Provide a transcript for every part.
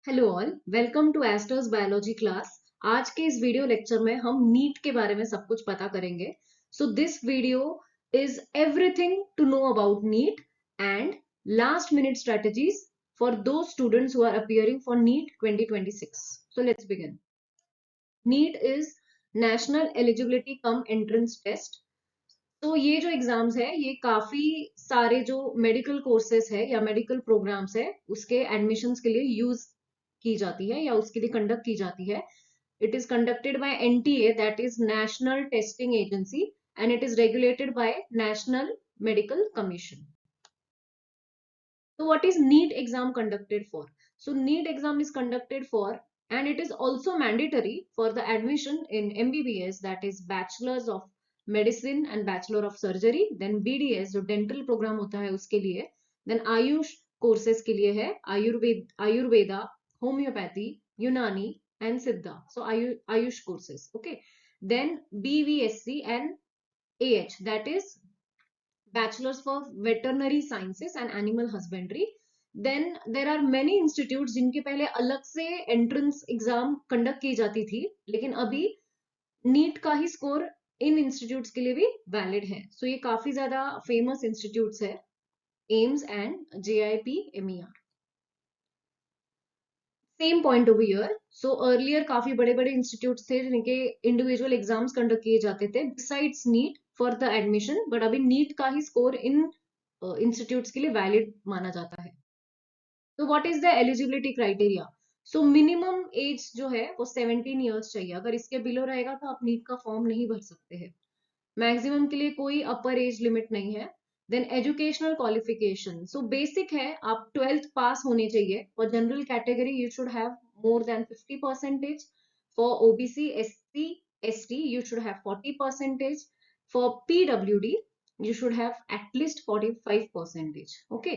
Hello all, welcome to Aster's biology class. आज के इस वीडियो लेक्चर में हम नीट के बारे में सब कुछ पता करेंगे। So this video is everything to know about NEET and last minute strategies for the students who are appearing for NEET 2026। So let's begin. NEET is national eligibility cum entrance test. तो ये जो exams है ये काफी सारे जो medical courses है या मेडिकल प्रोग्राम्स है उसके एडमिशन्स के लिए यूज की जाती है या उसके लिए कंडक्ट की जाती है। It is conducted by NTA, that is national testing agency, and it is regulated by national medical commission. So what is NEET exam conducted for? So NEET exam is conducted for, and it is also mandatory for the admission in MBBS, that is Bachelor's of Medicine and Bachelor of Surgery, then BDS जो dental program होता है उसके लिए, then Ayush courses के लिए है Ayurveda, homeopathy, यूनानी and सिद्धा, so Ayush courses, okay. Then BVSC and AH, that is Bachelors for Veterinary Sciences and Animal Husbandry. Then there are many institutes जिनके पहले अलग से एंट्रेंस एग्जाम कंडक्ट की जाती थी, लेकिन अभी नीट का ही स्कोर इन इंस्टीट्यूट्स के लिए भी वैलिड है। सो ये काफी ज्यादा फेमस इंस्टीट्यूट्स है, AIIMS and JIPMER। Same point over here. So earlier काफी बड़े बड़े इंस्टीट्यूट्स थे जिनके इंडिविजुअल एग्जाम्स कंडक्ट किए जाते थे besides NEET for the admission, but अभी नीट का ही स्कोर इन इंस्टीट्यूट्स के लिए वैलिड माना जाता है। तो what is the eligibility criteria? So minimum age जो है वो 17 ईयर्स चाहिए। अगर इसके बिलो रहेगा तो आप नीट का फॉर्म नहीं भर सकते हैं। मैक्सिमम के लिए कोई अपर एज लिमिट नहीं है। Then educational qualification, so basic है, आप 12th पास होने चाहिए। For general category you should have more than 50%। For OBC SC ST you should have 40%. For PWD you should have at least 45%. Okay.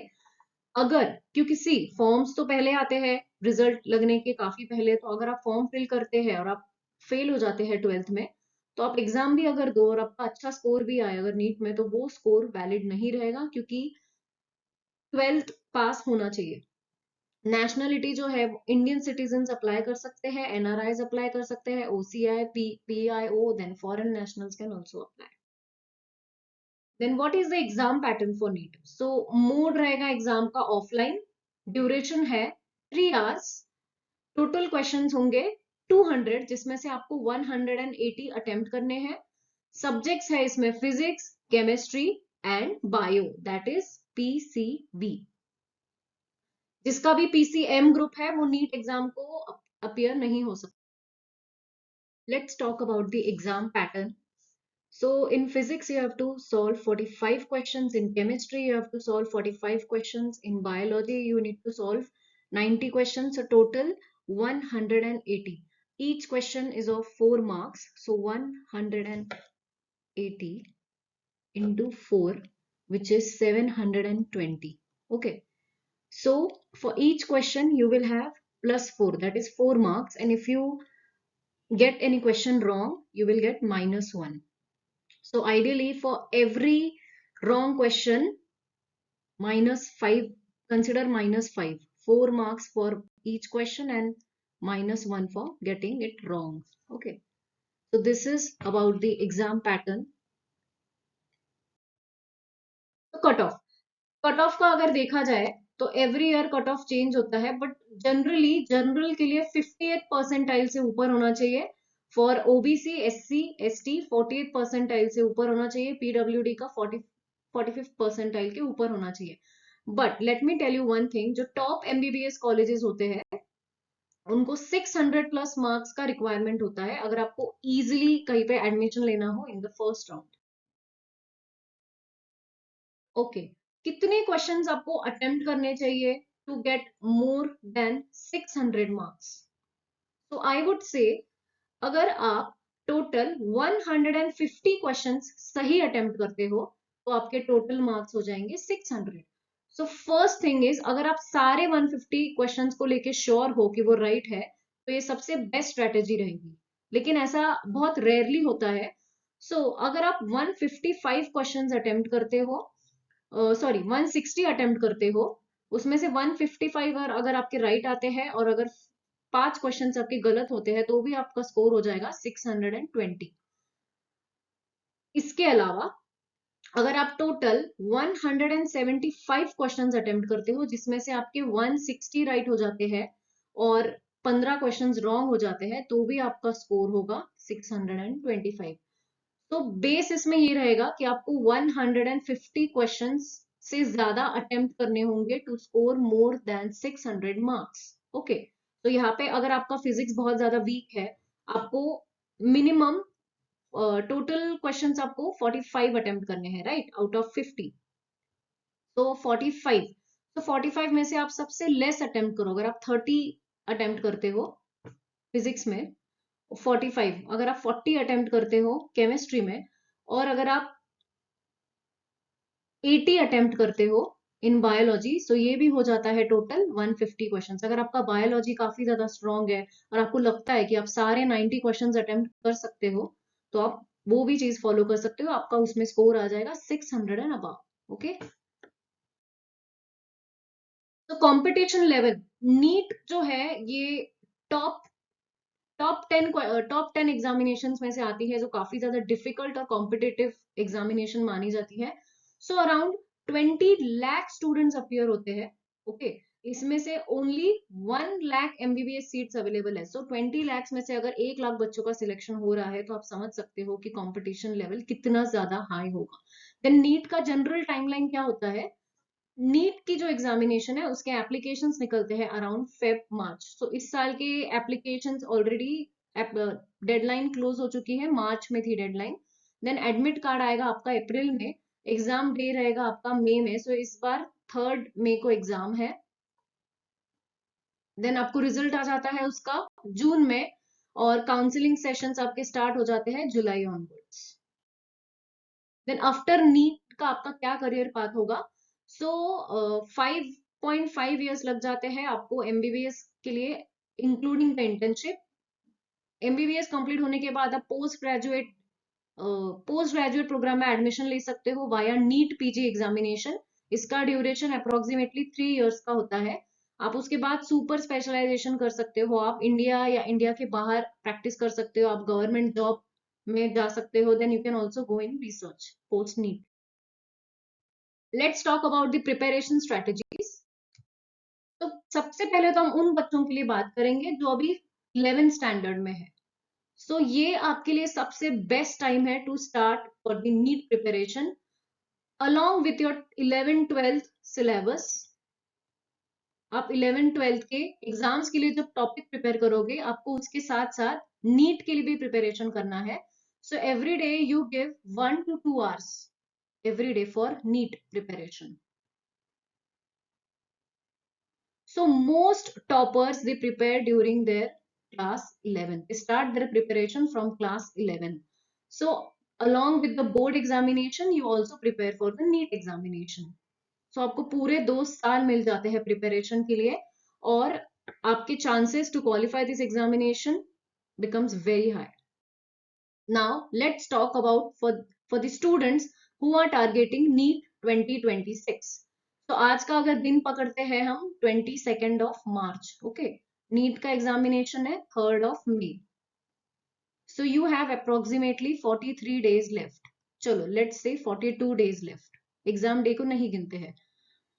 अगर, क्योंकि सी forms तो पहले आते हैं रिजल्ट लगने के काफी पहले, तो अगर आप फॉर्म फिल करते हैं और आप फेल हो जाते हैं 12th में, तो आप एग्जाम भी अगर दो और आपका अच्छा स्कोर भी आए अगर नीट में, तो वो स्कोर वैलिड नहीं रहेगा, क्योंकि 12th पास होना चाहिए। नेशनलिटी जो है इंडियन सिटीजन अप्लाई कर सकते हैं, NRIs अप्लाई कर सकते हैं, OCI, PIO, then foreign nationals can also apply. Then what is the exam pattern for NEET? So mode रहेगा एग्जाम का ऑफलाइन, ड्यूरेशन है 3 आवर्स, टोटल क्वेश्चंस होंगे 200, जिसमें से आपको 180 अटेम्प्ट करने हैं। सब्जेक्ट्स है इसमें physics, chemistry and bio, that is PCB। जिसका भी PCM ग्रुप है वो नीट एग्जाम को अपीयर नहीं हो सकता। Let's talk about the exam pattern. So in physics, you have to solve 45 questions. In chemistry, you have to solve 45 questions. In biology, you need to solve 90 questions. So total 180. Each question is of 4 marks. So 180 into 4, which is 720. Okay. So for each question, you will have +4, that is 4 marks. And if you get any question wrong, you will get -1. So ideally for every wrong question, -5, consider -5, 4 marks for each question and -1 for getting it wrong. Okay. So this is about the exam pattern. तो cut off का अगर देखा जाए तो every year cut off change होता है, but general के लिए 58th परसेंटाइल से ऊपर होना चाहिए। For OBC SC ST 48th percentile से ऊपर होना चाहिए। PWD का 45th परसेंटाइल के ऊपर होना चाहिए। But let me tell you one thing, जो टॉप MBBS कॉलेजेस होते हैं उनको 600 प्लस मार्क्स का रिक्वायरमेंट होता है अगर आपको इजिली कहीं पे एडमिशन लेना हो in the first round. Okay, कितने क्वेश्चंस आपको अटेम्प्ट करने चाहिए to get more than 600 marks? तो आई वुड से, अगर आप टोटल 150 क्वेश्चंस सही अटेम्प्ट करते हो तो आपके टोटल मार्क्स हो जाएंगे 600। सो फर्स्ट थिंग इज, अगर आप सारे 150 क्वेश्चंस को लेके श्योर हो कि वो राइट है, तो ये सबसे बेस्ट स्ट्रेटेजी रहेगी, लेकिन ऐसा बहुत रेयरली होता है। सो अगर आप 155 क्वेश्चंस अटेम्प्ट करते हो, सॉरी 160 अटेम्प्ट करते हो, उसमें से 155 अगर आपके राइट आते हैं और अगर 5 क्वेश्चन आपके गलत होते हैं तो भी आपका स्कोर हो जाएगा 620। इसके अलावा अगर आप टोटल 175 क्वेश्चंस अटेम्प्ट करते हो जिसमें से आपके 160 राइट हो जाते हैं और 15 क्वेश्चंस रॉन्ग हो जाते हैं तो भी आपका स्कोर होगा 625। तो बेस इसमें ये रहेगा कि आपको 150 क्वेश्चंस से ज्यादा अटेम्प्ट करने होंगे to score more than 600 marks. Okay, तो यहाँ पे अगर आपका फिजिक्स बहुत ज्यादा वीक है, आपको मिनिमम टोटल क्वेश्चंस आपको 45 अटेम्प्ट करने हैं, राइट, आउट ऑफ 50। तो 45, तो 45 में से आप सबसे लेस अटेम्प्ट करो। अगर आप 30 अटेम्प्ट करते हो फिजिक्स में, 45 अगर आप 40 अटेम्प्ट करते हो केमिस्ट्री में, और अगर आप 80 अटेम्प्ट करते हो इन बायोलॉजी, सो ये भी हो जाता है टोटल 150 क्वेश्चंस। अगर आपका बायोलॉजी काफी ज्यादा स्ट्रांग है और आपको लगता है कि आप सारे 90 क्वेश्चंस अटेम्प्ट कर सकते हो, तो आप वो भी चीज फॉलो कर सकते हो, आपका उसमें स्कोर आ जाएगा 600 एंड अबव। ओके, तो कंपटीशन लेवल नीट जो है ये टॉप टॉप 10 एग्जामिनेशन में से आती है, जो काफी ज्यादा डिफिकल्ट और कॉम्पिटिटिव एग्जामिनेशन मानी जाती है। So around 20 lakh students appear होते हैं। ओके, इसमें से only 1 lakh MBBS seats available है। सो 20 लाख में से अगर 1 लाख बच्चों का सिलेक्शन हो रहा है तो आप समझ सकते हो कि कंपटीशन लेवल कितना ज्यादा हाई होगा। देन नीट का जनरल टाइमलाइन क्या होता है? नीट की जो एग्जामिनेशन है उसके एप्लीकेशंस निकलते हैं अराउंड फेब मार्च। सो इस साल के एप्लीकेशंस ऑलरेडी डेडलाइन क्लोज हो चुकी है, मार्च में थी डेडलाइन। देन एडमिट कार्ड आएगा आपका अप्रैल में, एग्जाम डे रहेगा आपका मई में। सो इस बार 3 मई को एग्जाम है। देन आपको रिजल्ट आ जाता है उसका जून में, और काउंसलिंग सेशंस आपके स्टार्ट हो जाते हैं जुलाई ऑनवर्ड्स। देन आफ्टर नीट का आपका क्या करियर पाथ होगा? सो 5.5 ईयर्स लग जाते हैं आपको एमबीबीएस के लिए, including the internship. MBBS complete होने के बाद आप पोस्ट ग्रेजुएट प्रोग्राम में एडमिशन ले सकते हो वाया नीट पीजी एग्जामिनेशन। इसका ड्यूरेशन अप्रोक्सीमेटली 3 ईयर्स का होता है। आप उसके बाद सुपर स्पेशलाइजेशन कर सकते हो, आप इंडिया या इंडिया के बाहर प्रैक्टिस कर सकते हो, आप गवर्नमेंट जॉब में जा सकते हो। Then you can also go in research post NEET. Let's talk about the preparation strategies. तो सबसे पहले तो हम उन बच्चों के लिए बात करेंगे जो अभी 11th स्टैंडर्ड में है। सो ये आपके लिए सबसे बेस्ट टाइम है to start for the NEET preparation along with your 11th-12th syllabus. आप 11th-12th के एग्जाम्स के लिए जब टॉपिक प्रिपेयर करोगे, आपको उसके साथ साथ नीट के लिए भी प्रिपरेशन करना है। So every day you give 1 to 2 hours every day for NEET preparation. So most toppers, they prepare during their class 11. They start their preparation from class 11. So along with the board examination, you also prepare for the NEET examination. So आपको पूरे 2 साल मिल जाते हैं preparation के लिए, और आपके chances to qualify this examination becomes very high. Now let's talk about for the students who are targeting NEET 2026. तो आज का अगर दिन पकड़ते हैं हम 22 मार्च, ओके, नीट का एग्जामिनेशन है 3 मई। So you have approximately 43 days लेफ्ट। चलो let's say 42 days left, exam day को नहीं गिनते हैं।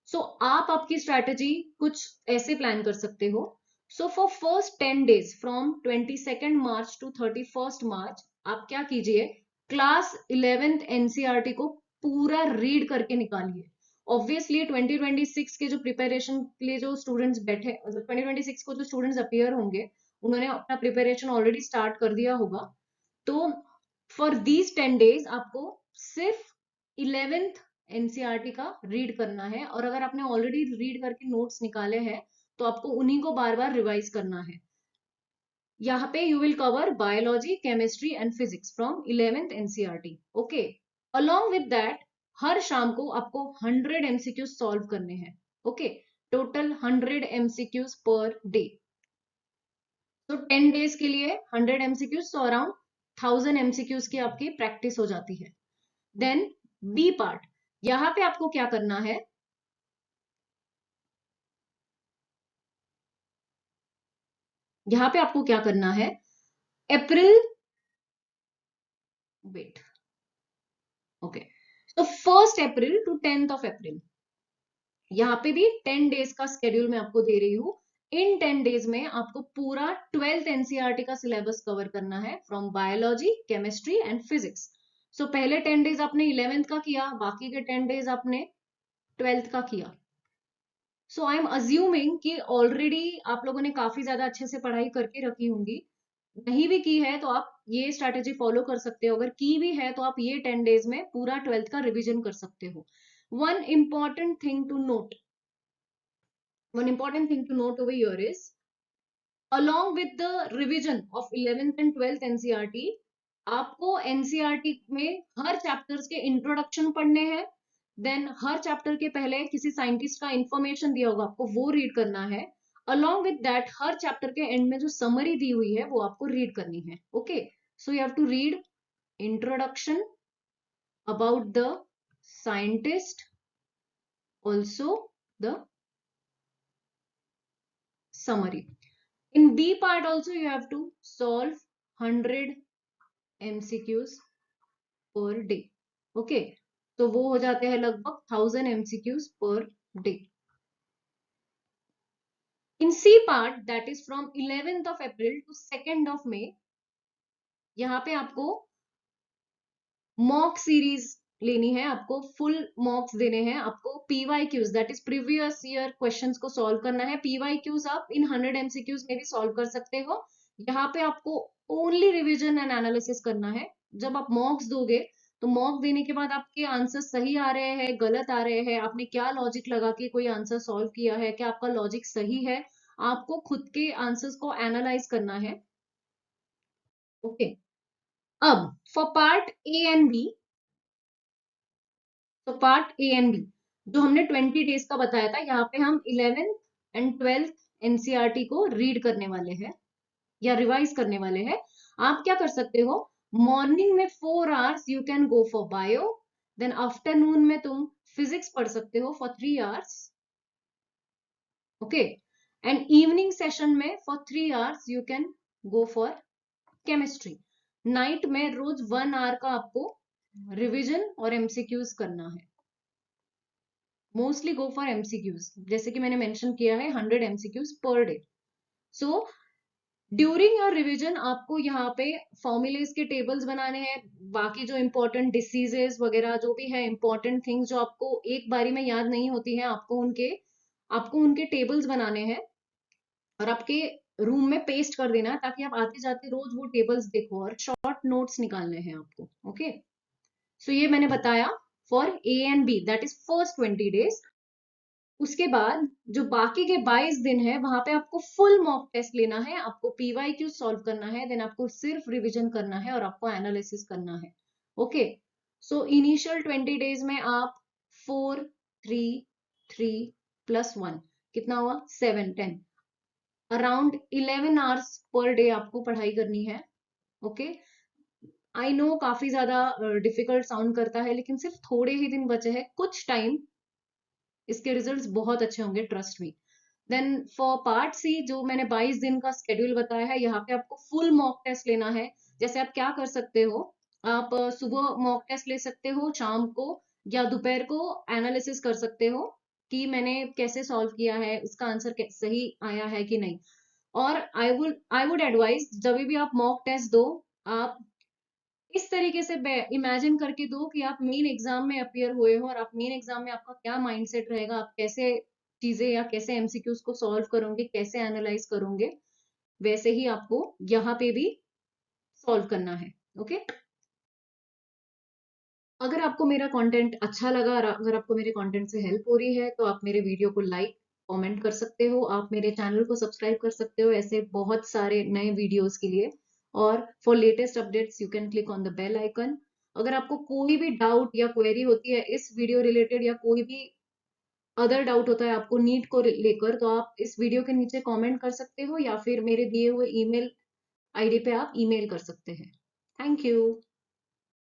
सो आप आपकी स्ट्रैटेजी कुछ ऐसे प्लान कर सकते हो। So for first 10 days from 22 March two 31 मार्च आप क्या कीजिए, क्लास 11th एनसीईआरटी को पूरा रीड करके निकालिए। ऑब्वियसली 2026 के जो प्रिपरेशन के लिए जो स्टूडेंट्स बैठे, 2026 को जो स्टूडेंट्स अपीयर होंगे, उन्होंने अपना प्रिपरेशन ऑलरेडी स्टार्ट कर दिया होगा। तो फॉर दीज 10 days आपको सिर्फ 11th एनसीईआरटी का रीड करना है, और अगर आपने ऑलरेडी रीड करके नोट्स निकाले हैं तो आपको उन्हीं को बार बार रिवाइज करना है। यहाँ पे you will cover biology, chemistry and physics from 11th NCERT. Okay, along with that हर शाम को आपको 100 एमसीक्यूज सॉल्व करने हैं। Okay, total 100 MCQs per day. तो 10 days के लिए 100 एमसीक्यूज, तो अराउंड 1000 एमसीक्यूज की आपकी प्रैक्टिस हो जाती है। देन बी पार्ट, यहाँ पे आपको क्या करना है, यहाँ पे आपको क्या करना है, अप्रैल, वेट, ओके, तो 1 अप्रैल टू 10 अप्रैल, यहाँ पे भी 10 डेज का स्केड्यूल मैं आपको दे रही हूँ। इन 10 डेज में आपको पूरा 12th एनसीईआरटी का सिलेबस कवर करना है, from biology, chemistry and physics. So पहले 10 डेज आपने 11th का किया, बाकी के 10 डेज आपने 12th का किया। सो आई एम अज्यूमिंग कि ऑलरेडी आप लोगों ने काफी ज्यादा अच्छे से पढ़ाई करके रखी होंगी। नहीं भी की है तो आप ये स्ट्रैटेजी फॉलो कर सकते हो, अगर की भी है तो आप ये 10 डेज में पूरा 12th का रिवीजन कर सकते हो। One important thing to note, one important thing to note over here is, along with the revision of 11th and 12th NCERT, आपको NCERT में हर चैप्टर्स के इंट्रोडक्शन पढ़ने हैं, देन हर चैप्टर के पहले किसी साइंटिस्ट का इंफॉर्मेशन दिया होगा, आपको वो रीड करना है। along with that her chapter के एंड में जो समरी दी हुई है वो आपको रीड करनी है। Okay, so you have to read introduction about the scientist, also the summary. In B part also you have to solve 100 MCQs per day. Okay, तो वो हो जाते हैं लगभग 1000 MCQs per day. In C part, that is from 11th of April to 2nd of May, यहाँ पे आपको mock series लेनी है, आपको फुल मॉक्स देने हैं, आपको PYQs, that is previous year questions को सॉल्व करना है। PYQs आप इन 100 MCQs में भी सॉल्व कर सकते हो। यहाँ पे आपको ओनली रिवीजन एंड एनालिसिस करना है। जब आप मॉक्स दोगे तो मॉक देने के बाद आपके आंसर सही आ रहे हैं, गलत आ रहे हैं, आपने क्या लॉजिक लगा के कोई आंसर सॉल्व किया है, क्या आपका लॉजिक सही है, आपको खुद के आंसर्स को एनालाइज करना है। ओके, अब for part A and B, तो पार्ट ए एंड बी जो हमने 20 डेज का बताया था, यहाँ पे हम 11th एंड 12th एनसीईआरटी को रीड करने वाले हैं या रिवाइज करने वाले हैं। आप क्या कर सकते हो, मॉर्निंग में 4 hours you can go for bio, then afternoon में तुम फिजिक्स पढ़ सकते हो for 3 hours, okay, and evening session में for 3 hours you can go for chemistry. Night में रोज 1 आवर का आपको रिविजन और एमसीक्यूज करना है। मोस्टली गो फॉर एमसीक्यूज, जैसे कि मैंने मेंशन किया है 100 MCQs per day. So during your revision आपको यहाँ पे फॉर्मूलेज के टेबल्स बनाने हैं, बाकी जो इंपॉर्टेंट डिसीजेस वगैरह जो भी है, इंपॉर्टेंट थिंग्स जो आपको एक बारी में याद नहीं होती है, आपको उनके टेबल्स बनाने हैं और आपके रूम में पेस्ट कर देना है, ताकि आप आते जाते रोज वो टेबल्स देखो, और शॉर्ट नोट्स निकालने हैं आपको। ओके, सो ये मैंने बताया for A and B, that is first 20 days. उसके बाद जो बाकी के 22 दिन है वहां पे आपको फुल मॉक टेस्ट लेना है, आपको PYQ सॉल्व करना है, देन आपको सिर्फ रिवीजन करना है और आपको एनालिसिस करना है। ओके, सो इनिशियल 20 डेज में आप 4 3 3 प्लस 1 कितना हुआ 7 10, अराउंड 11 आवर्स पर डे आपको पढ़ाई करनी है। ओके, आई नो काफी ज्यादा डिफिकल्ट साउंड करता है, लेकिन सिर्फ थोड़े ही दिन बचे हैं, कुछ टाइम, इसके रिजल्ट्स बहुत अच्छे होंगे, trust me. Then for part C जो मैंने 22 दिन का स्केड्यूल बताया है, यहाँ पे आपको फुल मॉक टेस्ट लेना है। जैसे आप क्या कर सकते हो, आप सुबह मॉक टेस्ट ले सकते हो, शाम को या दोपहर को एनालिसिस कर सकते हो कि मैंने कैसे सॉल्व किया है, उसका आंसर सही आया है कि नहीं। और आई वुड एडवाइज जब भी आप मॉक टेस्ट दो, आप इस तरीके से इमेजिन करके दो कि आप मेन एग्जाम में अपियर हुए हो, और आप मेन एग्जाम में आपका क्या माइंडसेट रहेगा, आप कैसे चीजें या कैसे एमसीक्यूज को सॉल्व करोगे, कैसे एनालाइज करोगे, वैसे ही आपको यहाँ पे भी सॉल्व करना है। ओके, अगर आपको मेरा कंटेंट अच्छा लगा और अगर आपको मेरे कंटेंट से हेल्प हो रही है, तो आप मेरे वीडियो को लाइक कमेंट कर सकते हो, आप मेरे चैनल को सब्सक्राइब कर सकते हो ऐसे बहुत सारे नए वीडियोस के लिए, और for latest updates you can click on the bell icon. अगर आपको कोई भी डाउट या क्वेरी होती है इस वीडियो रिलेटेड, या कोई भी अदर डाउट होता है आपको नीट को लेकर, तो आप इस वीडियो के नीचे कमेंट कर सकते हो, या फिर मेरे दिए हुए ईमेल आईडी पे आप ईमेल कर सकते हैं। Thank you.